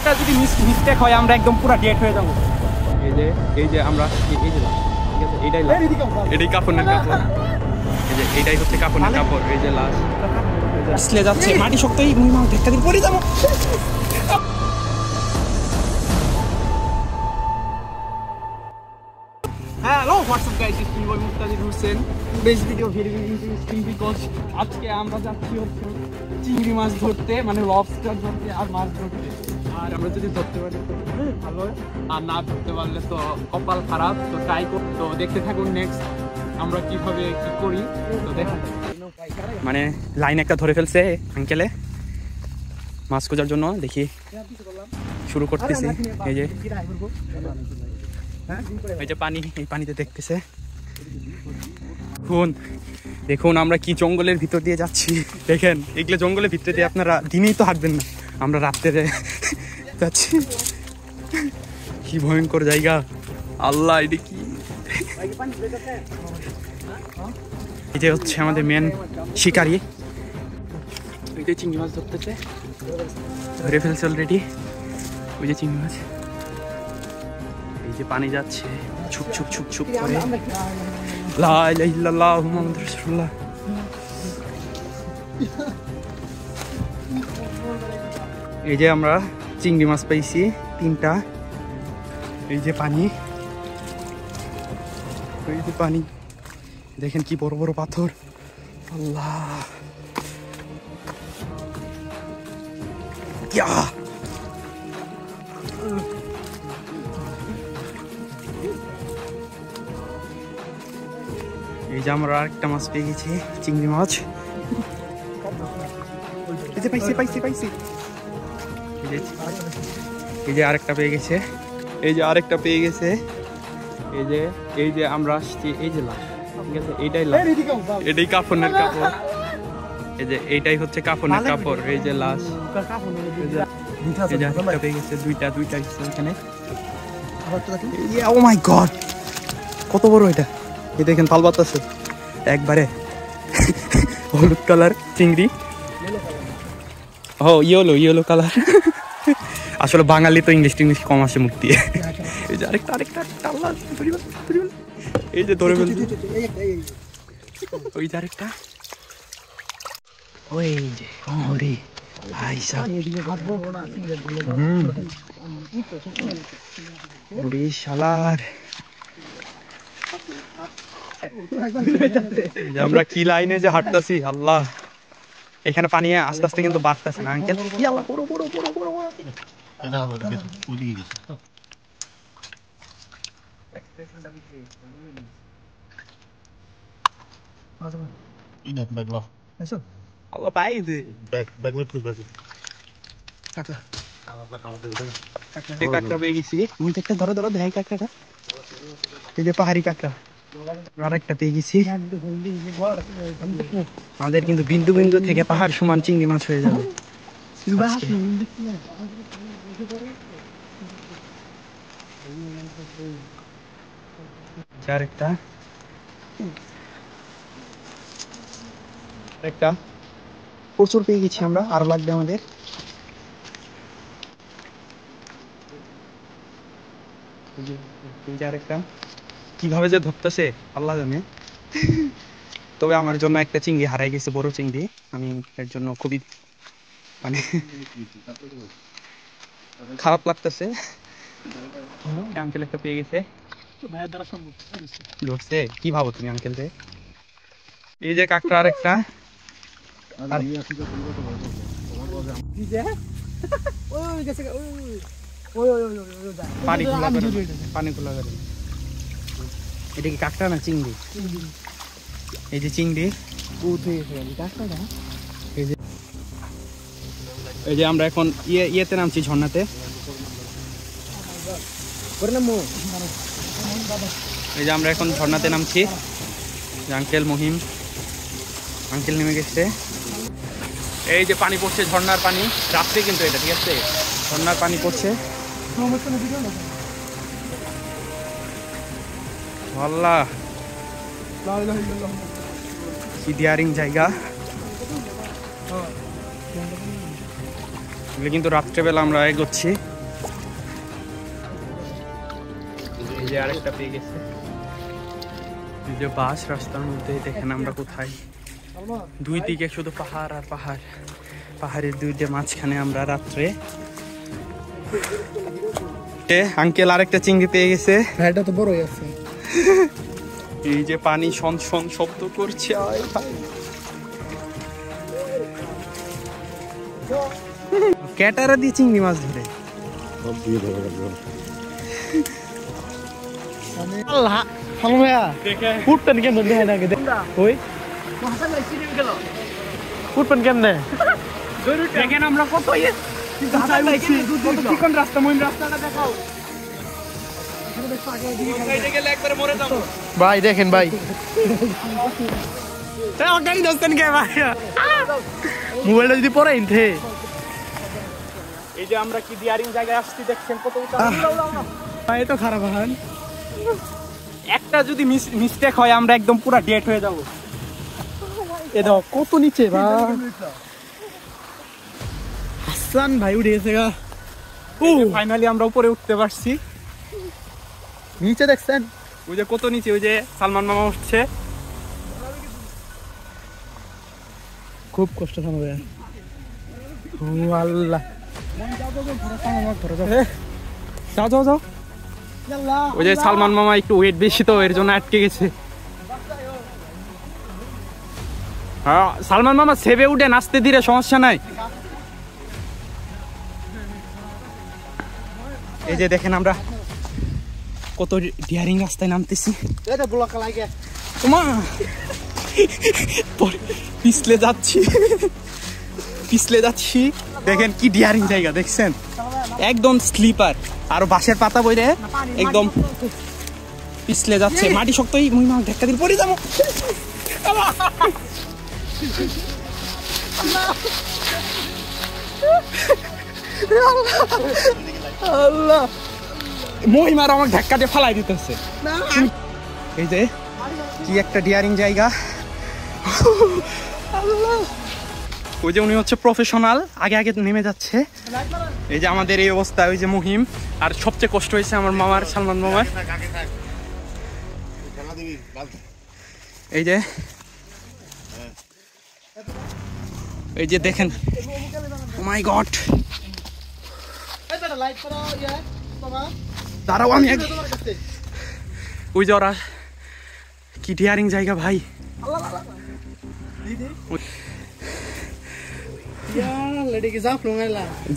একটা যদি মিস্টেক হয় আমরা একদম পুরো ডেট হয়ে যাবো। এই যে আমরা এই যে এটাই কাপড়ের কাপড়, এই যে এইটাই হচ্ছে কাপড়ের কাপড়। এই যে লাশ আসলে যাচ্ছে, মাটি শক্তই ধাক্কা দিয়ে পড়ে যাবো। Hello WhatsApp guys, it's me boy Muktadir Hossain. বেশ ভিডিও ভেরি ইন্টারেস্টিং বিকজ আজকে আমরা যাচ্ছি হচ্ছে চিংড়ি মাছ ধরতে, মানে লবস্টার ধরতে আর মাছ ধরতে। আর আমরা যদি ধরতে পারি তো ভালো, আর না ধরতে পারলে তো কপাল খারাপ। তো ট্রাই করি, তো দেখতে থাকুন নেক্সট আমরা কিভাবে কি করি। তো দেখা মানে লাইন একটা ধরে ফেলছে আঙ্কেলে মাছ খোঁজার জন্য। দেখি শুরু করতেছি। এই যে এই যে পানি, এই পানিতে দেখতেছে। দেখুন আমরা কি জঙ্গলের ভিতর দিয়ে যাচ্ছি। দেখেন এগুলো জঙ্গলের ভিতরে দিয়ে আপনারা দিনেই তো হাঁটবেন না, আমরা রাত্রে যাচ্ছি। কি ভয়ঙ্কর জায়গা, আল্লাহ এটা কি। এই যে হচ্ছে আমাদের মেন শিকারি, ওই যে চিংড়ি মাছ ধরতেছে, ধরে ফেলছে অলরেডি। ওই যে চিংড়ি মাছ, এই যে পানি যাচ্ছে ছুপ ছুপ ছুপ ছুপ করে। লা ইলাহা ইল্লাল্লাহ মুহাম্মাদুর রাসূলুল্লাহ। এই যে আমরা চিংড়ি মাছ পাইছি 3টা। এই যে পানি, এই যে পানি, দেখেন কি বড় বড় পাথর। আল্লাহ ইয়া, এই যে আমরা আরেকটা মাছ পেয়ে গেছি, চিংড়ি মাছ। এই যে পাইছি। এই যে আরেকটা পেয়ে গেছে, এই যে আরেকটা পেয়ে গেছে। এই যে আমরা আসছি, এই যে লাশ, ঠিক আছে, এইটাই লাশ, এটাই কাফনের কাপড়। এই যে এইটাই হচ্ছে কাফনের কাপড়। এই যে লাশ, এই যে আরেকটা পেয়ে গেছে, দুইটা এখানে। ও মাই গড, কত বড় এটা! এই দেখেন তাল বাতাসে একবারে হলুদ কালার চিংড়ি। ও ইয়েলো কালার। আসলে বাঙালি তো ইংলিশ কম আসে মুখ দিয়ে। এই যে আরেকটা আল্লাহ, এই যে ধরে ফেলছে। ওই যে আরেকটা, ওই যে ওরে ভাই সাহেব, শালার আমরা কি লাইনে যে হাঁটতেছি আল্লাহ। এখানে পানি আস্তে আস্তে কিন্তু বাড়তেছে না আঙ্কেল। পাহাড়ি কাঁকড়া আরেকটা পেয়ে গেছি। আমাদের কিন্তু বিন্দু বিন্দু থেকে পাহাড় সমান চিংড়ি মাছ হয়ে যাবে। আরেকটা প্রচুর পেয়ে গেছি আমরা, আরো লাগবে আমাদের। আরেকটা কিভাবে যে ধরতেছে আল্লাহ জানে। তবে আমার জন্য একটা চিংড়ি হারাই গেছে, বড় চিংড়ি। আমি এর জন্য খুবই মানে খারাপ লাগতেছে। আঙ্কেল একটা পেয়ে গেছে, ধরছে। কি ভাবো তুমি আঙ্কেল রে? এই যে কাঁকড়া আরেকটা। পানি খোলা গেল। এটা কি কাঁকড়া না চিংড়ি? এই যে চিংড়ি, এই যে আমরা এখন ইয়েতে নামছি, ঝর্ণাতে। এই যে আমরা এখন ঝর্ণাতে নামছি। আঙ্কেল মহিম আঙ্কেল নেমে গেছে। এই যে পানি পড়ছে, ঝর্ণার পানি। রাত্রে কিন্তু এটা, ঠিক আছে, ঝর্ণার পানি পড়ছে। আল্লাহ কি ডিয়ারিং জায়গা। কিন্তু রাত্রেবেলা আমরা এগোচ্ছি। এই যে আরেকটা পেয়ে গেছে। এই যে বাস রাস্তার মধ্যে, দেখেন আমরা কোথায়, দুই দিকে শুধু পাহাড় আর পাহাড়, পাহাড়ের দুইটা মাঝখানে আমরা রাত্রে। আঙ্কেল আরেকটা চিংড়ি পেয়ে গেছে। এটা তো বড়ই আছে। এই যে পানি শন শন শব্দ করছে। ক্যাটারা দিয়ে চিংড়ি মাছ ধরে। আল্লাহ হালু ভাইয়া ফুটপেন কেমনে দেখে নাকি ওই ফুটপেন কেমনে দেখেন আমরা কত চিকন রাস্তা, মহিম রাস্তাটা দেখাও। ভাই দেখেন ভাই মোবাইলটা যদি পরে ইনথে। এই যে আমরা কি ডিয়ারিং জায়গায় আসছি দেখছেন কত উঁচা। ভাই তো খারাপ হান, একটা যদি মিস্টেক হয় আমরা একদম পুরো ডেট হয়ে যাব। এ দাও কত নিচে ভাই। হাসান ভাই উঠে গেছে গা। ফাইনালি আমরা উপরে উঠতে পারছি। নিচে দেখছেন ওই যে কত নিচে, ওই যে সালমান মামা উঠছে। খুব কষ্ট থামো ভাইয়া। ও আল্লাহ যাও যাও যাও। ওই যে সালমান মামা একটু ওয়েট বেশি তো এর জন্য আটকে গেছে। হ্যাঁ সালমান মামা সেবে উঠে নাচতে দিলে সমস্যা নাই। এই যে দেখেন আমরা কত ডিয়ারিং রাস্তায় নামতেছি। পিছলে যাচ্ছি পিছলে যাচ্ছি। দেখেন কি ডিয়ারিং জায়গা দেখছেন, একদম স্লিপার। আর বাঁশের পাতা বইরে একদম পিছলে যাচ্ছে। মাটি শক্তই মহিমা ধাক্কা দিলে পড়ে যাবো। আল্লাহ মহিমার আমাকে ধাক্কা দিয়ে ফালাই দিতেছে। এই যে কি একটা ডিয়ারিং জায়গা। ওই যে উনি হচ্ছে প্রফেশনাল, আগে আগে নেমে যাচ্ছে। এই যে আমাদের এই অবস্থা। ওই যে মহিম, আর সবচেয়ে কষ্ট হয়েছে আমার মামার, সালমান মামার। এই যে এই যে দেখেন, ও মাই গড। দাঁড়াও আমি ওই যে ওরা কি ডিয়ারিং জায়গা ভাই।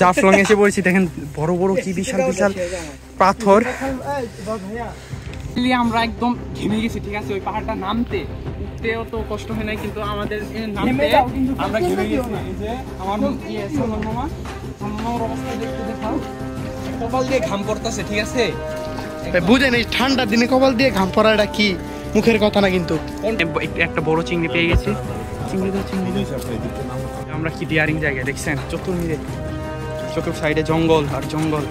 জাফলং এসে পড়েছি। দেখেন বড় বড় কি বিশাল বিশাল পাথর। আমরা একদম ঘেমে গেছি, ঠিক আছে। ওই পাহাড়টা নামতে উঠতেও তো কষ্ট হয় নাই, কিন্তু আমাদের নামতে আমরা ঘেমে গেছি। এই যে আমার সালমান মামা, সালমান মামার অবস্থা দেখতে দেখাও, কপাল দিয়ে ঘাম পড়তেছে, ঠিক আছে। বুঝেন এই ঠান্ডার দিনে কপাল দিয়ে ঘাম পড়াটা কি মুখের কথা না কিন্তু। একটা বড় চিংড়ি পেয়ে গেছি। আমরা কি ডিয়ারিং জায়গায় দেখছেন, চতুর্মিরে চতুর সাইডে জঙ্গল আর জঙ্গল।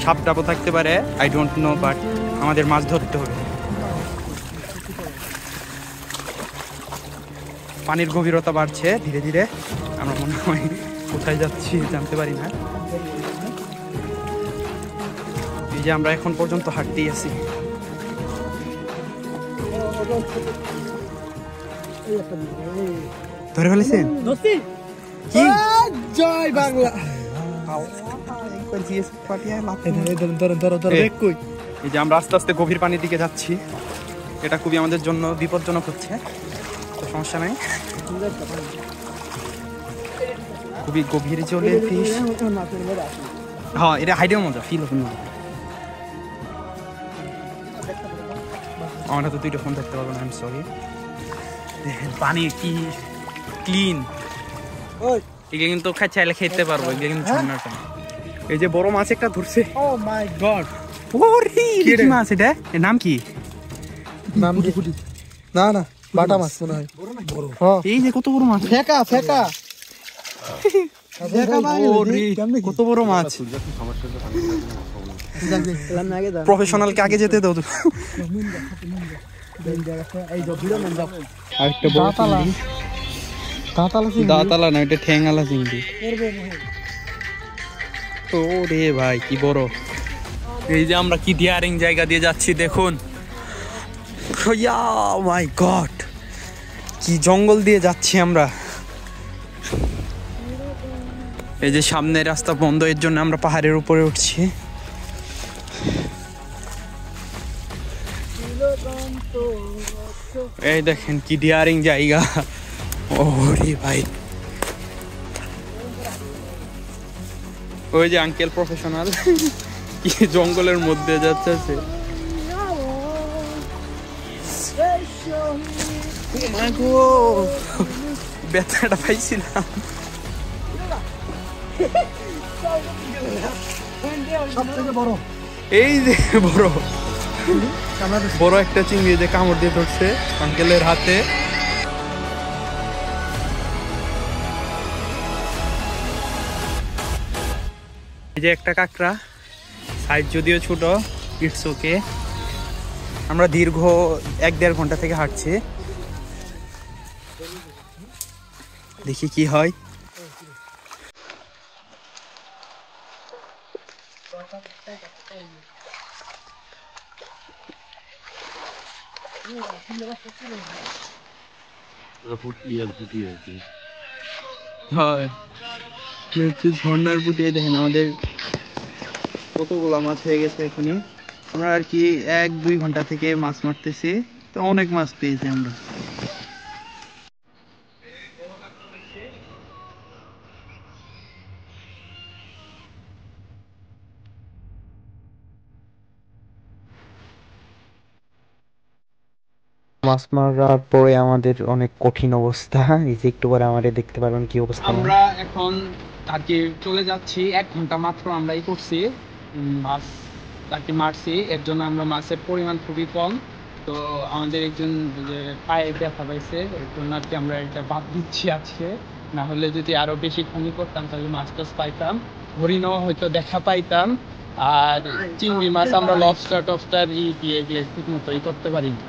সাপ টাপও থাকতে পারে, আই ডোন্ট নো, বাট আমাদের মাছ ধরতে হবে। পানির গভীরতা বাড়ছে ধীরে ধীরে। আমরা মনে হয় কোথায় যাচ্ছি জানতে পারি না। এই যে আমরা এখন পর্যন্ত হাঁটতেই আছি। ধরে ফেলেছেন কি? জয় বাংলা। এই যে আমরা আস্তে আস্তে গভীর পানির দিকে যাচ্ছি। এটা খুবই আমাদের জন্য বিপজ্জনক হচ্ছে, তো সমস্যা নাই। খুবই গভীরে চলে ফিস। হ্যাঁ এটা হাইডেও মজা, ফিল হবে মজা। আমরা তো দুইটা ফোন ধরতে পারবো না, আই এম সরি। পানি কি ক্লিন, এগুলো কিন্তু চাইলে খেতে পারবো, এগুলো কিন্তু ঝর্ণার পানি। এই যে বড় মাছ একটা ধরছে। ও মাই গড, ওরে কি মাছ এটা? এর নাম কি? নাম কি? না না বাটা মাছ মনে হয়। বড় হ্যাঁ, এই যে কত বড় মাছ। ফেকা ফেকা ফেকা ভাই, কত বড় মাছ। প্রফেশনালকে আগে যেতে দাও। আরেকটা বড় চিংড়ি। দাঁতালা না, এটা ঠ্যাংওয়ালা চিংড়ি। ওরে ভাই কি বড়। এই যে আমরা কি ডিয়ারিং জায়গা দিয়ে যাচ্ছি দেখুন, মাই গড, কি জঙ্গল দিয়ে যাচ্ছি আমরা। এই যে সামনে রাস্তা বন্ধ, এর জন্য আমরা পাহাড়ের উপরে উঠছি। এই দেখেন কি ডিয়ারিং জায়গা, ওরে ভাই। ওই যে আঙ্কেল প্রফেশনাল কি জঙ্গলের মধ্যে যাচ্ছে। ব্যথাটা পাইছিলাম। এই যে বড় একটা চিংড়ি যে কামড় দিয়ে ধরছে আঙ্কেলের হাতে। এই যে একটা কাঁকড়া, সাইজ যদিও ছোট, ইটস ওকে। আমরা দীর্ঘ 1-1.5 ঘন্টা থেকে হাঁটছি, দেখি কি হয়। ঝর্ণার পুঁটি দেখেন আমাদের কতগুলো মাছ হয়ে গেছে এখানে। আমরা আর কি 1-2 ঘন্টা থেকে মাছ মারতেছি, তো অনেক মাছ পেয়েছি আমরা। মাছ মারার পরে আমাদের অনেক কঠিন অবস্থা, এই যে একটু পরে আমাদের দেখতে পারবেন কি অবস্থা। আমরা এখন আর কি চলে যাচ্ছি, 1 ঘন্টা মাত্র আমরাই করছি মাছ আর কি মারছি। এর জন্য আমরা মাছের পরিমাণ খুবই কম, তো আমাদের একজন যে পায়ে ব্যথা পাইছে, এর জন্য আর কি আমরা এটা বাদ দিচ্ছি আজকে। না হলে যদি আরো বেশি খানি করতাম তাহলে মাছ টাছ পাইতাম, হরিণও হয়তো দেখা পাইতাম। আর চিংড়ি মাছ আমরা লবস্টার টবস্টার দিয়ে ঠিক মতো করতে পারি না।